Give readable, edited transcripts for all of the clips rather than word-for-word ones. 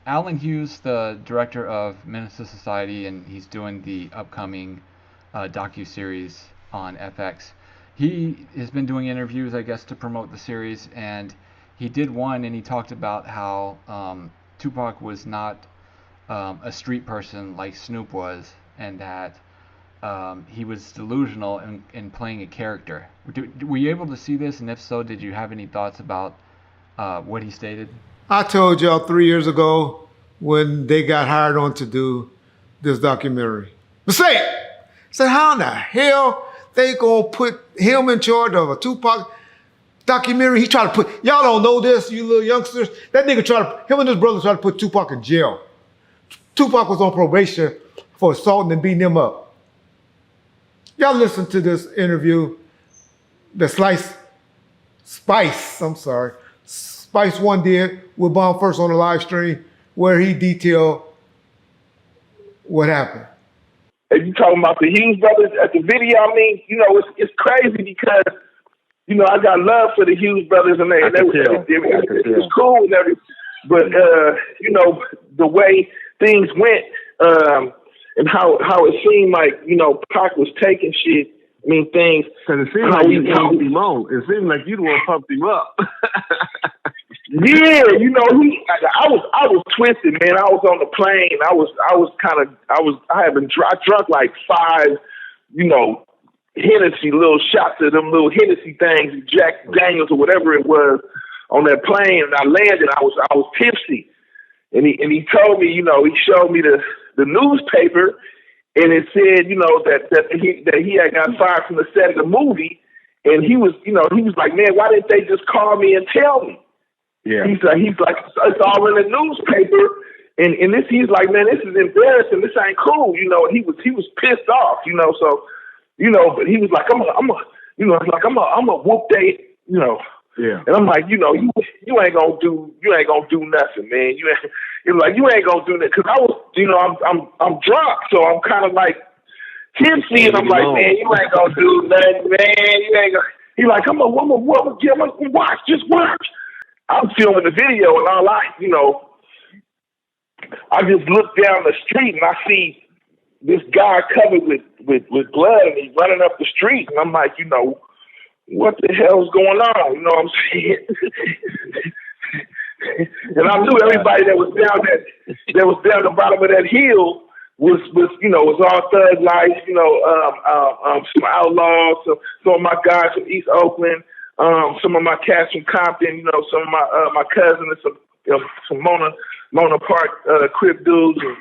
Allen Hughes, the director of Menace to Society, and he's doing the upcoming docu-series on FX. He has been doing interviews, I guess, to promote the series, and he did one, and he talked about how Tupac was not a street person like Snoop was, and that he was delusional in playing a character. Were you able to see this, and if so, did you have any thoughts about what he stated? I told y'all 3 years ago when they got hired on to do this documentary. Mistake! Said, how in the hell they gonna put him in charge of a Tupac documentary? He tried to put, y'all don't know this, you little youngsters. That nigga him and his brother tried to put Tupac in jail. Tupac was on probation for assaulting and beating him up. Y'all listen to this interview that Spice One did with Bomb First on the live stream, where he detailed what happened. If you talking about the Hughes brothers at the video, I mean, it's crazy because, I got love for the Hughes brothers and it's cool and everything. But, the way things went and how it seemed like, Pac was taking shit. I mean, things. Because it seemed like you pumped him on. It seemed like you the one pumped him up. Yeah, I was twisted, man. I was on the plane. I drunk like 5, Hennessy, little shots of them little Hennessy things, Jack Daniels or whatever it was on that plane. And I landed. I was tipsy. And he told me, he showed me the newspaper, and it said, that he had got fired from the set of the movie. And he was like, man, why didn't they just call me and tell me? Yeah. He's like, it's all in the newspaper, and he's like, man, this is embarrassing. This ain't cool, And he was pissed off, So, but he was like, I'm a whoop they, Yeah. And I'm like, you ain't gonna do nothing, man. You ain't gonna do that, because I was, I'm drunk, so I'm kind of like tipsy, and I'm like, man, you ain't gonna do nothing, man. You ain't gonna. He's like, I'm a watch, just watch. I'm filming the video, and all I just look down the street and I see this guy covered with blood, and he's running up the street, and I'm like, what the hell's going on? You know what I'm saying? And I knew everybody that was down the bottom of that hill was all thug life, some outlaws, some of my guys from East Oakland, some of my cats from Compton, some of my cousins, and some Mona Park Crip dudes, and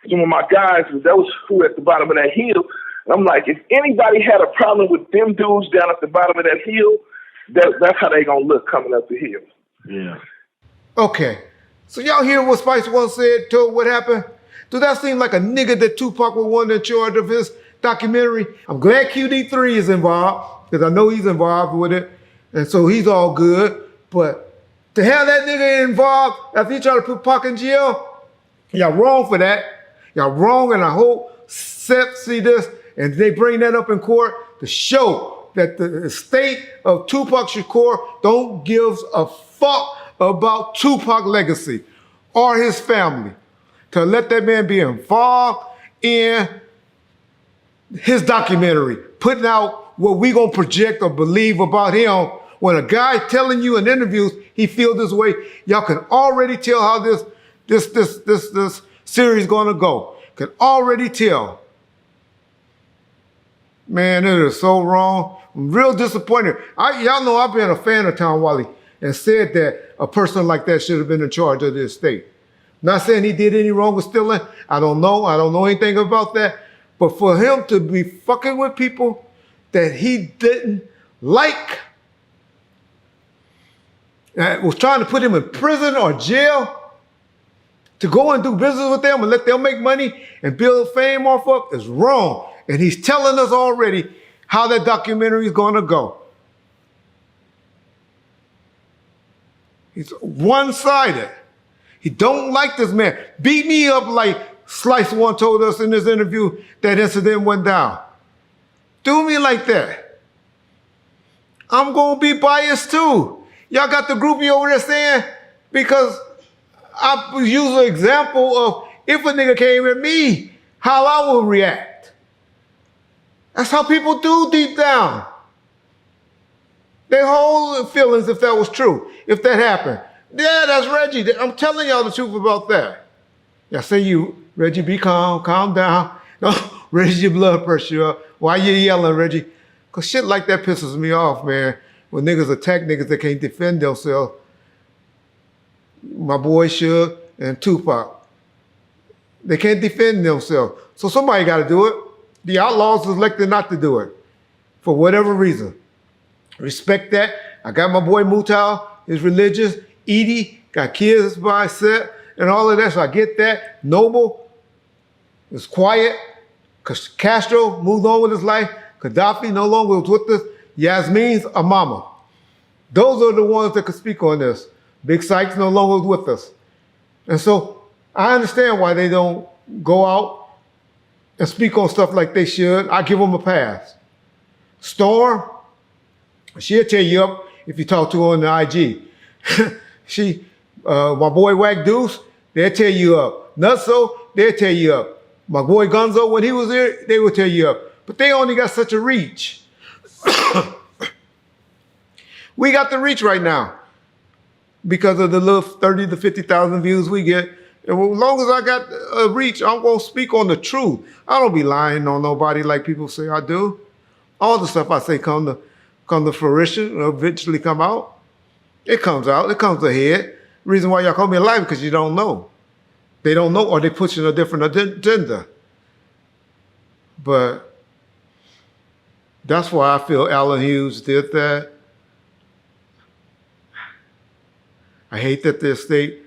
some of my guys. That was who at the bottom of that hill. And I'm like, if anybody had a problem with them dudes down at the bottom of that hill, that's how they gonna look coming up the hill. Yeah. Okay, so y'all hear what Spice One said, told what happened? Do that seem like a nigga that Tupac would want in charge of his documentary? I'm glad QD3 is involved, because I know he's involved with it, and so he's all good. But to have that nigga involved after he tried to put Pac in jail, y'all wrong for that. Y'all wrong, and I hope SEP see this and they bring that up in court to show that the estate of Tupac Shakur don't give a fuck about Tupac legacy or his family. To let that man be involved in his documentary, putting out what we gonna project or believe about him. When a guy telling you in interviews he feels this way, y'all can already tell how this series gonna go. Can already tell. Man, it is so wrong. I'm real disappointed. Y'all know I've been a fan of Tom Wally and said that a person like that should have been in charge of the estate. Not saying he did any wrong with stealing. I don't know anything about that. But for him to be fucking with people that he didn't like, was trying to put him in prison or jail, to go and do business with them and let them make money and build fame off of, is wrong. And he's telling us already how that documentary is going to go. He's one-sided. He don't like this man. Beat me up like Slice One told us in this interview that incident went down. Do me like that. I'm going to be biased too. Y'all got the groupie over there saying, because I use an example of if a nigga came at me, how I would react. That's how people do deep down. They hold feelings if that was true, if that happened. Yeah, that's Reggie. I'm telling y'all the truth about that. I say you, Reggie, be calm down. Don't raise your blood pressure up. Why you yelling, Reggie? Because shit like that pisses me off, man. When niggas attack niggas that can't defend themselves. My boy Suge and Tupac. They can't defend themselves. So somebody got to do it. The outlaws elected not to do it for whatever reason. Respect that. I got my boy Mutal, is religious. Edie got kids by set and all of that, so I get that. Noble is quiet because Castro moved on with his life. Gaddafi no longer was with us. Yasmin's a mama. Those are the ones that could speak on this. Big Sykes no longer with us. And so I understand why they don't go out and speak on stuff like they should. I give them a pass. Storm, she'll tear you up if you talk to her on the IG. My boy Wack Deuce, they'll tear you up. Nutso, they'll tear you up. My boy Gunzo, when he was here, they would tear you up. But they only got such a reach. We got the reach right now because of the little 30 to 50,000 views we get. And as long as I got a reach, I'm going to speak on the truth. I don't be lying on nobody like people say I do. All the stuff I say come to fruition, or eventually come out. It comes out. It comes ahead. Reason why y'all call me a liar because you don't know. They don't know, or they pushing a different agenda. But that's why I feel Allen Hughes did that. I hate that the estate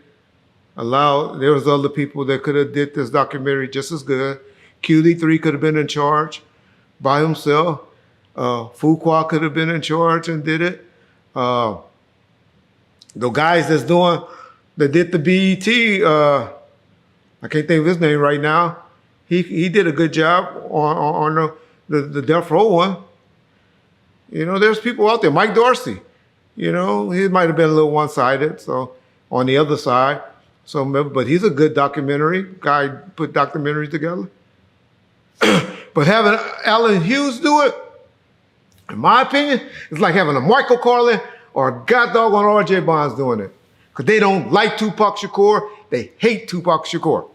allowed, there was other people that could have did this documentary just as good. QD3 could have been in charge by himself. Fuqua could have been in charge and did it. The guys that did the BET, I can't think of his name right now. He did a good job on the Death Row one. You know, there's people out there. Mike Dorsey, you know, he might have been a little one-sided, so on the other side. So, but he's a good documentary guy, put documentaries together. But having Allen Hughes do it, in my opinion, it's like having a Michael Carlin or a god dog on R.J. Bonds doing it. Because they don't like Tupac Shakur, they hate Tupac Shakur.